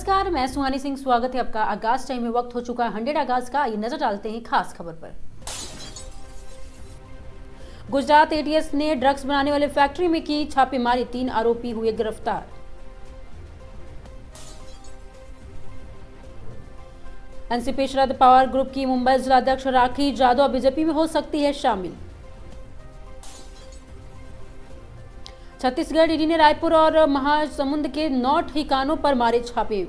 नमस्कार, मैं सुहानी सिंह। स्वागत है आपका। आगाज टाइम में वक्त हो चुका है 100 आगाज का। ये नजर डालते हैं खास खबर पर। गुजरात एटीएस ने ड्रग्स बनाने वाले फैक्ट्री में की छापेमारी, 3 आरोपी हुए गिरफ्तार। एनसीपी शरद पवार ग्रुप की मुंबई जिलाध्यक्ष राखी जाधव बीजेपी में हो सकती है शामिल। छत्तीसगढ़ ईडी ने रायपुर और महासमुंद के 9 ठिकानों पर मारे छापे।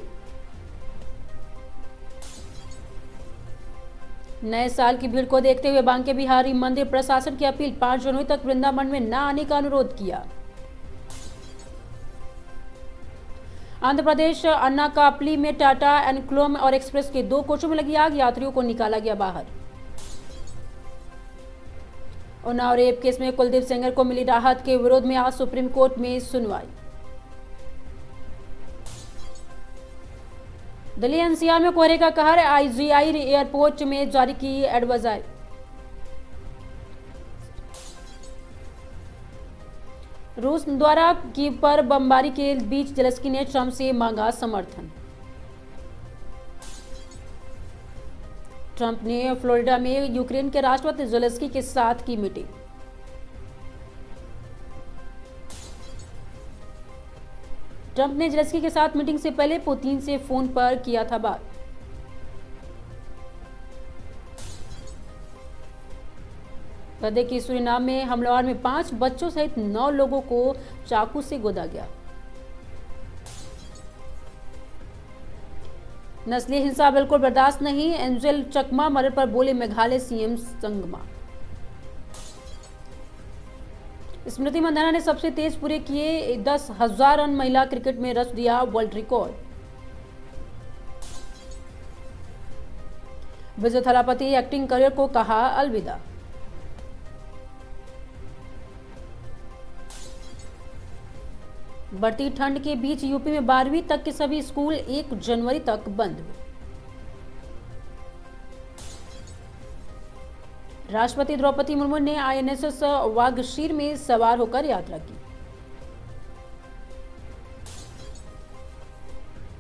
नए साल की भीड़ को देखते हुए बांके बिहारी मंदिर प्रशासन की अपील, 5 जनवरी तक वृंदावन में न आने का अनुरोध किया। आंध्र प्रदेश अन्नाकापली में टाटा एनक्लोम और एक्सप्रेस के 2 कोचों में लगी आग, यात्रियों को निकाला गया बाहर। उन्नाव रेप केस में कुलदीप सेंगर को मिली राहत के विरोध में आज सुप्रीम कोर्ट में सुनवाई। दिल्ली एनसीआर में कोहरे का कहर, आईजीआई एयरपोर्ट में जारी की एडवाइजरी। रूस द्वारा कीव पर बमबारी के बीच जेलेंस्की ने ट्रंप से मांगा समर्थन। ट्रंप ने फ्लोरिडा में यूक्रेन के राष्ट्रपति जेलेंस्की के साथ की मीटिंग। ट्रंप ने जेलेंस्की के साथ मीटिंग से पहले पुतिन से फोन पर किया था बात। गदे की सूरीनाम में हमलावर में 5 बच्चों सहित 9 लोगों को चाकू से गोदा गया। नस्लीय हिंसा बिल्कुल बर्दाश्त नहीं, एंजल चकमा मर्डर पर बोले मेघालय सीएम संगमा। स्मृति मंदाना ने सबसे तेज पूरे किए 10,000 रन, महिला क्रिकेट में रच दिया वर्ल्ड रिकॉर्ड। विजय थलापति एक्टिंग करियर को कहा अलविदा। बढ़ती ठंड के बीच यूपी में 12वीं तक के सभी स्कूल 1 जनवरी तक बंद हुए। राष्ट्रपति द्रौपदी मुर्मू ने आईएनएस वागशीर में सवार होकर यात्रा की।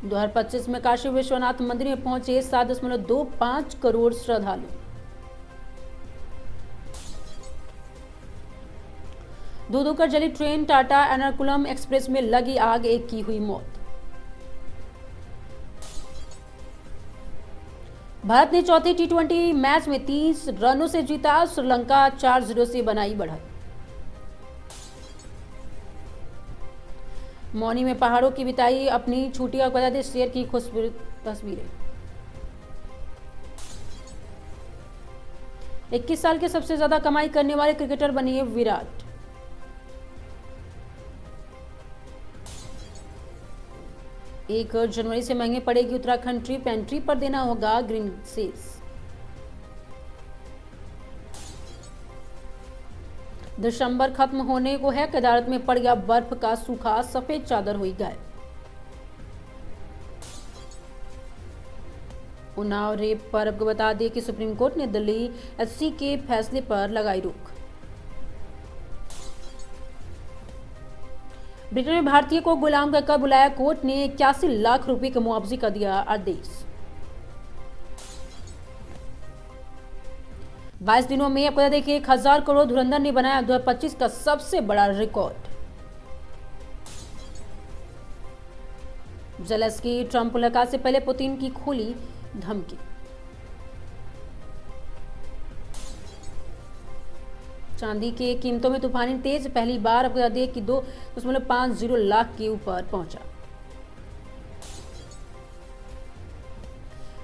2025 में काशी विश्वनाथ मंदिर में पहुंचे 7.25 करोड़ श्रद्धालु। धो धोकर जली ट्रेन, टाटा एर्नाकुलम एक्सप्रेस में लगी आग, 1 की हुई मौत। भारत ने चौथे टी20 मैच में 30 रनों से जीता, श्रीलंका 4-0 से बनाई बढ़त। मौनी में पहाड़ों की बिताई अपनी छुट्टियों को बताते शेर की खूबसूरत तस्वीरें। 21 साल के सबसे ज्यादा कमाई करने वाले क्रिकेटर बने विराट। एक जनवरी से महंगे पड़ेगी उत्तराखंड ट्रिप, एंट्री पर देना होगा ग्रीन सेस। दिसंबर खत्म होने को है, केदारनाथ में पड़ गया बर्फ का सूखा, सफेद चादर हुई गायब। उन्नाव रेप पर आपको बता दें कि सुप्रीम कोर्ट ने दिल्ली एससी के फैसले पर लगाई रोक। ब्रिटेन में भारतीय को गुलाम कहकर बुलाया, कोर्ट ने 81 लाख रुपए के मुआवजे का दिया आदेश। 22 दिनों में आपको देखिए 1000 करोड़ धुरंधर ने बनाया 2025 का सबसे बड़ा रिकॉर्ड। जेलेंस्की ट्रंप मुलाकात से पहले पुतिन की खोली धमकी। चांदी की कीमतों में तूफानी तेज, पहली बार आपको याद है कि 2.50 लाख के ऊपर पहुंचा।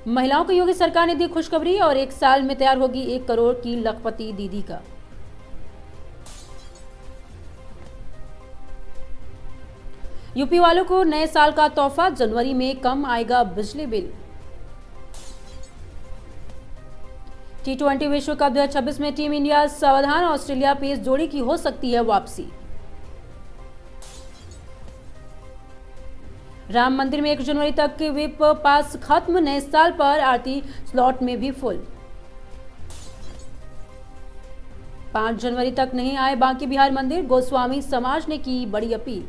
महिलाओं को योगी सरकार ने दी खुशखबरी, और 1 साल में तैयार होगी 1 करोड़ की लखपति दीदी का। यूपी वालों को नए साल का तोहफा, जनवरी में कम आएगा बिजली बिल। टी20 विश्व कप 2026 में टीम इंडिया सावधान, ऑस्ट्रेलिया पेस जोड़ी की हो सकती है वापसी। राम मंदिर में 1 जनवरी तक के विप पास खत्म, नए साल पर आरती स्लॉट में भी फुल। 5 जनवरी तक नहीं आए बांके बिहार मंदिर, गोस्वामी समाज ने की बड़ी अपील।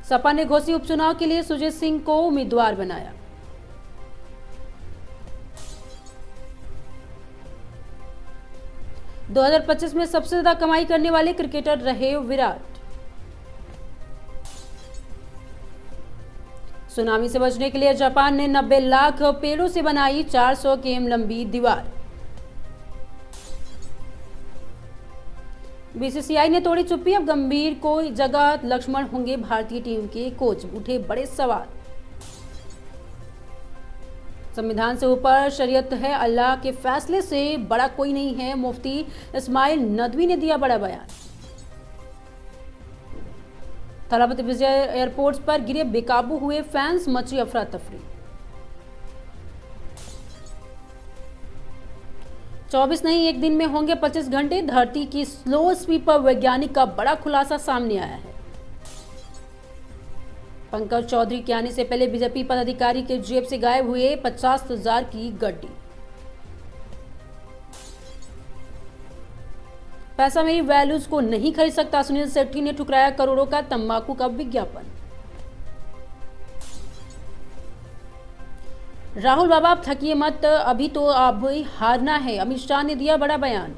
सपा ने घोसी उपचुनाव के लिए सुजीत सिंह को उम्मीदवार बनाया। - 2025 में सबसे ज्यादा कमाई करने वाले क्रिकेटर रहे विराट। सुनामी से बचने के लिए जापान ने 90 लाख पेड़ों से बनाई 400 किमी लंबी दीवार। बीसीसीआई ने तोड़ी चुप्पी, अब गंभीर को जगह लक्ष्मण होंगे भारतीय टीम के कोच, उठे बड़े सवाल। संविधान से ऊपर शरीयत है, अल्लाह के फैसले से बड़ा कोई नहीं है, मुफ्ती इस्माइल नदवी ने दिया बड़ा बयान। थलापति विजय एयरपोर्ट पर गिरे बेकाबू हुए फैंस, मची अफरा तफरी। 24 नहीं, एक दिन में होंगे 25 घंटे, धरती की स्लो स्वीपर वैज्ञानिक का बड़ा खुलासा सामने आया है। पंकज चौधरी के आने से पहले बीजेपी पदाधिकारी के जेब से गायब हुए 50,000 की गड्डी। पैसा मेरी वैल्यूज को नहीं खरीद सकता, सुनील शेट्टी ने ठुकराया करोड़ों का तंबाकू का विज्ञापन। राहुल बाबा आप थकिए मत, अभी तो अब हारना है, अमित शाह ने दिया बड़ा बयान।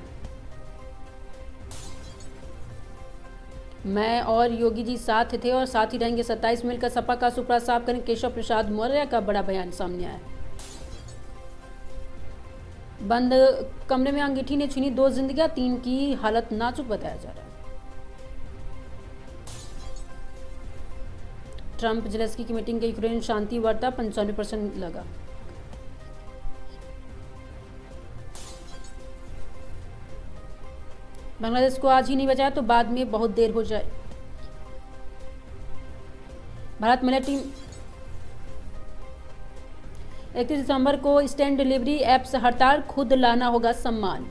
मैं और योगी जी साथ थे और साथ ही रहेंगे, 27 मिलकर सपा का सुपड़ा साफ करें, केशव प्रसाद मौर्य का बड़ा बयान सामने आया। बंद कमरे में अंगीठी ने छीनी 2 जिंदगियां, 3 की हालत नाजुक बताया जा रहा है। ट्रंप जेलेंस्की की मीटिंग के यूक्रेन शांति वार्ता 95% लगा। बांग्लादेश को आज ही नहीं बचाया तो बाद में बहुत देर हो जाए। भारत महिला टीम 31 दिसंबर को स्टैंड डिलीवरी एप्स हड़ताल, खुद लाना होगा सम्मान।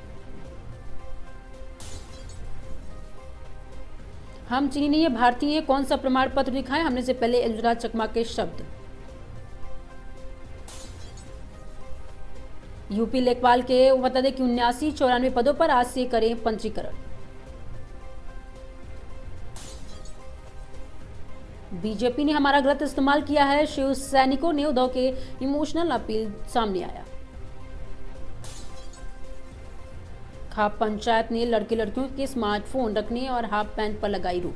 हम चीनी नहीं है भारतीय है, कौन सा प्रमाण पत्र दिखाएं, हमने से पहले एलजुरा चकमा के शब्द। यूपी लेखपाल के बता दें कि 79-94 पदों पर आज से करें पंजीकरण। बीजेपी ने हमारा गलत इस्तेमाल किया है, शिव सैनिकों ने उद्धव के इमोशनल अपील सामने आया। खाप पंचायत ने लड़के लड़कियों के स्मार्टफोन रखने और हाफ पैंट पर लगाई रोक।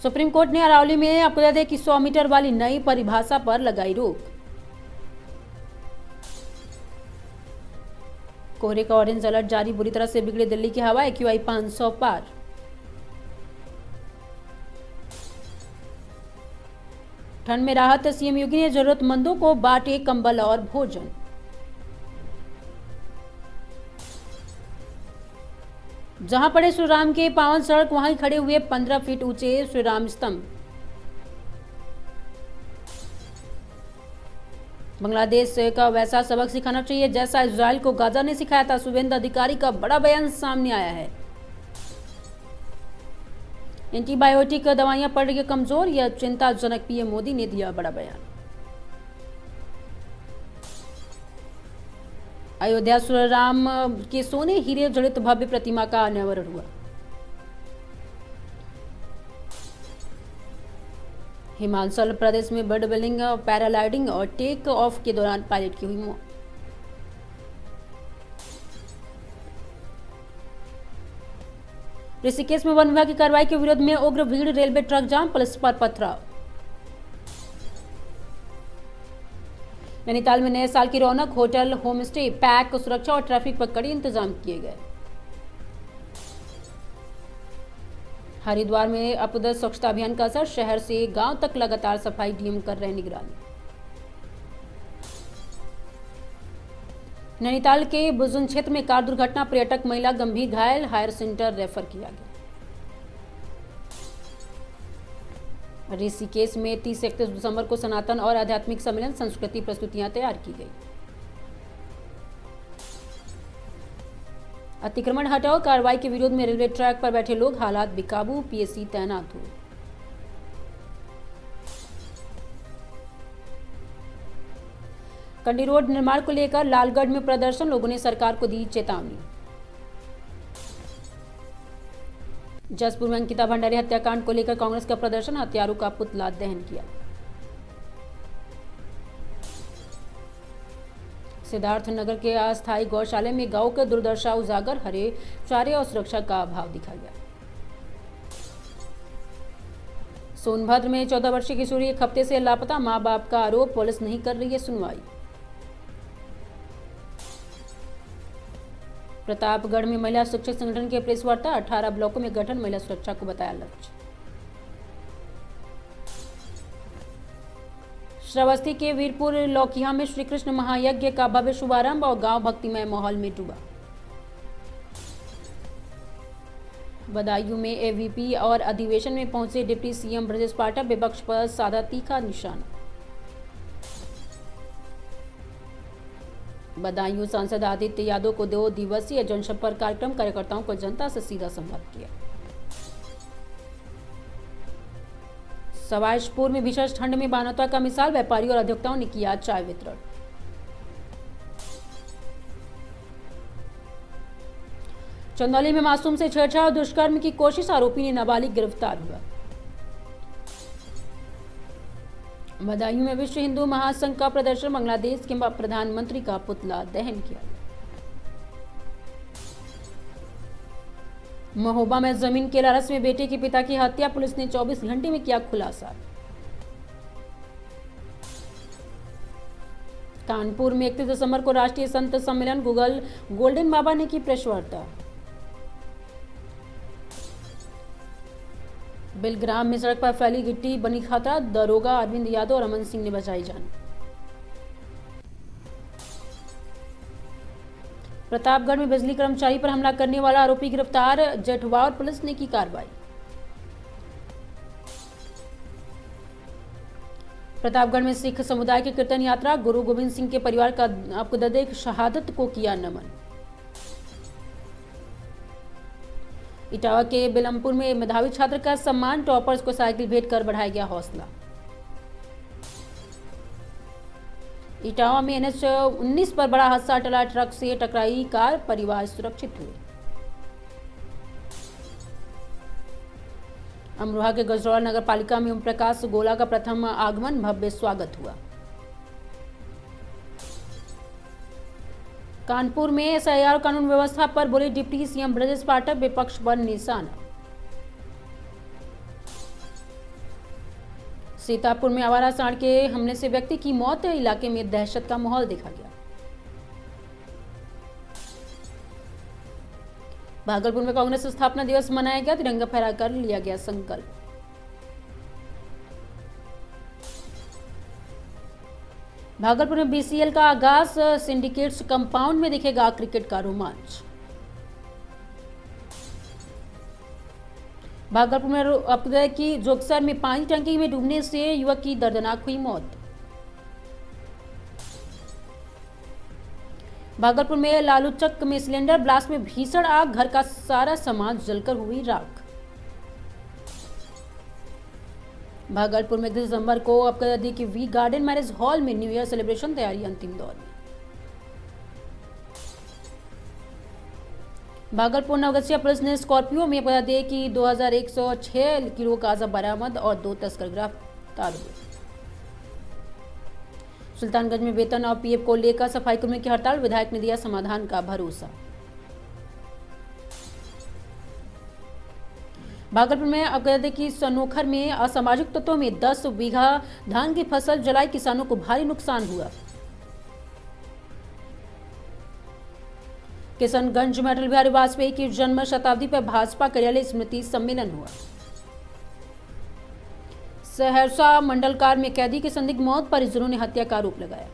सुप्रीम कोर्ट ने अरावली में आपको बता दें कि 100 मीटर वाली नई परिभाषा पर लगाई रोक। कोहरे का ऑरेंज अलर्ट जारी, बुरी तरह से बिगड़े दिल्ली की हवा, AQI 500 पार। ठंड में राहत, सीएम योगी ने जरूरतमंदों को बांटे कंबल और भोजन। जहां पड़े श्री राम के पावन सड़क, वहीं खड़े हुए 15 फीट ऊंचे श्री राम स्तंभ। बांग्लादेश का वैसा सबक सिखाना चाहिए जैसा इजराइल को गाजा ने सिखाया था, शुभेंदु अधिकारी का बड़ा बयान सामने आया है। एंटीबायोटिक दवाइयां पड़ रही कमजोर, यह चिंताजनक, पीएम मोदी ने दिया बड़ा बयान। अयोध्या श्री राम के सोने हीरे जड़ित भव्य प्रतिमा का अनावरण हुआ। हिमाचल प्रदेश में बर्ड बिलिंग, पैराग्लाइडिंग और टेक ऑफ के दौरान पायलट की हुई मौत। ऋषिकेश में वन विभाग की कार्रवाई के विरोध में उग्र भीड़, रेलवे ट्रक जाम, पुलिस पर पथराव। नैनीताल में नए साल की रौनक, होटल, होम स्टे, पैक, सुरक्षा और ट्रैफिक पर कड़े इंतजाम किए गए। हरिद्वार में अपदस स्वच्छता अभियान का असर, शहर से गांव तक लगातार सफाई, डीएम कर रहे निगरानी। नैनीताल के बुजुन क्षेत्र में कार दुर्घटना, पर्यटक महिला गंभीर घायल, हायर सेंटर रेफर किया गया। ऋषिकेश में 30-31 दिसंबर को सनातन और आध्यात्मिक सम्मेलन, संस्कृति प्रस्तुतियां तैयार की गई। अतिक्रमण हटाओ कार्रवाई के विरोध में रेलवे ट्रैक पर बैठे लोग, हालात बेकाबू, पीएसी तैनात हुए। कंडी रोड निर्माण को लेकर लालगढ़ में प्रदर्शन, लोगों ने सरकार को दी चेतावनी। जसपुर में अंकिता भंडारी हत्याकांड को लेकर कांग्रेस का प्रदर्शन, हत्यारों का पुतला दहन किया। सिद्धार्थनगर के अस्थायी गौशाले में गौ के दुर्दशा उजागर, हरे चारे और सुरक्षा का अभाव दिखा गया। सोनभद्र में 14 वर्षीय किशोरी एक हफ्ते से लापता, मां बाप का आरोप, पुलिस नहीं कर रही है सुनवाई। प्रतापगढ़ में महिला शिक्षक संगठन के प्रेस वार्ता, 18 ब्लॉकों में गठन, महिला सुरक्षा को बताया लक्ष्य। श्रावस्ती के वीरपुर लौकिया में श्री कृष्ण महायज्ञ का भव्य शुभारंभ और गांव भक्तिमय माहौल में डूबा। बदायूं में एवीपी और अधिवेशन में पहुंचे डिप्टी सीएम ब्रजेश पाठक, विपक्ष पर साधा तीखा निशाना। बदायूं सांसद आदित्य यादव को 2 दिवसीय जनसंपर्क कार्यक्रम, कार्यकर्ताओं को जनता से सीधा संवाद किया। सवाईशपुर में भीषण ठंड में मानवता का मिसाल, व्यापारियों और उद्योक्ताओं ने किया चाय वितरण। चंदौली में मासूम से छेड़छाड़ और दुष्कर्म की कोशिश, आरोपी ने नाबालिग गिरफ्तार हुआ। बदायूं में विश्व हिंदू महासंघ का प्रदर्शन, बांग्लादेश के प्रधानमंत्री का पुतला दहन किया। महोबा में जमीन के लालच में बेटे के पिता की हत्या, पुलिस ने 24 घंटे में किया खुलासा। कानपुर में 31 दिसंबर को राष्ट्रीय संत सम्मेलन, गूगल गोल्डन बाबा ने की प्रेस वार्ता। बिलग्राम में सड़क पर फैली गिट्टी बनी खतरा, दरोगा अरविंद यादव और अमन सिंह ने बचाई जान। प्रतापगढ़ में बिजली कर्मचारी पर हमला करने वाला आरोपी गिरफ्तार, जेठवा और पुलिस ने की कार्रवाई। प्रतापगढ़ में सिख समुदाय की कीर्तन यात्रा, गुरु गोविंद सिंह के परिवार का अब्दुल शहादत को किया नमन। इटावा के बिलमपुर में मेधावी छात्र का सम्मान, टॉपर्स को साइकिल भेंट कर बढ़ाया गया हौसला। इटावा में NH-19 पर बड़ा हादसा टला, ट्रक से टकराई कार, परिवार सुरक्षित हुए। अमरोहा के गजरौला नगर पालिका में ओम प्रकाश गोला का प्रथम आगमन, भव्य स्वागत हुआ। कानपुर में SIR कानून व्यवस्था पर बोले डिप्टी सीएम ब्रजेश पाठक, विपक्ष पर निशाना। सीतापुर में आवारा सांड के हमले से व्यक्ति की मौत, इलाके में दहशत का माहौल देखा गया। भागलपुर में कांग्रेस स्थापना दिवस मनाया गया, तिरंगा फहराकर लिया गया संकल्प। भागलपुर में BCL का आगाज, सिंडिकेट्स कंपाउंड में दिखेगा क्रिकेट का रोमांच। भागलपुर में अपगृह की जोगसर में पानी टंकी में डूबने से युवक की दर्दनाक हुई मौत। भागलपुर में लालूचक में सिलेंडर ब्लास्ट में भीषण आग, घर का सारा सामान जलकर हुई राख। भागलपुर में 1 दिसंबर को अपगृह की वी गार्डन मैरिज हॉल में न्यू ईयर सेलिब्रेशन, तैयारी अंतिम दौर में। भागलपुर नवगछिया पुलिस ने स्कॉर्पियो में अपगृह की 2106 किलो गांजा बरामद और 2 तस्कर गिरफ्तार हुए। सुल्तानगंज में वेतन और PF को लेकर सफाई कर्मियों की हड़ताल, विधायक ने दिया समाधान का भरोसा। भागलपुर में अपगृह की सनोखर में असामाजिक तत्वों में 10 बीघा धान की फसल जलाई, किसानों को भारी नुकसान हुआ। किशनगंज में अटल बिहारी वाजपेयी की जन्म शताब्दी पर भाजपा कार्यालय स्मृति सम्मेलन हुआ। सहरसा मंडलकार में कैदी की संदिग्ध मौत, परिजनों ने हत्या का आरोप लगाया।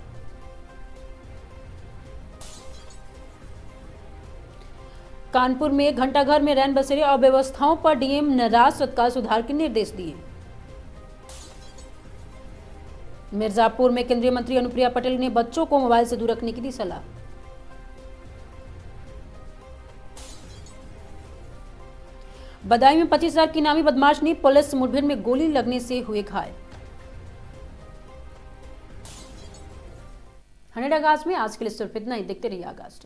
कानपुर में घंटाघर में रैन बसेरे अव्यवस्थाओं पर डीएम नाराज, तत्काल सुधार के निर्देश दिए। मिर्जापुर में केंद्रीय मंत्री अनुप्रिया पटेल ने बच्चों को मोबाइल से दूर रखने की दी सलाह। बदायूं में 25,000 की नामी बदमाश ने पुलिस मुठभेड़ में गोली लगने से हुए घायल। 100 आगाज में आज के लिए सिर्फ इतना ही। देखते रहिए आगाज।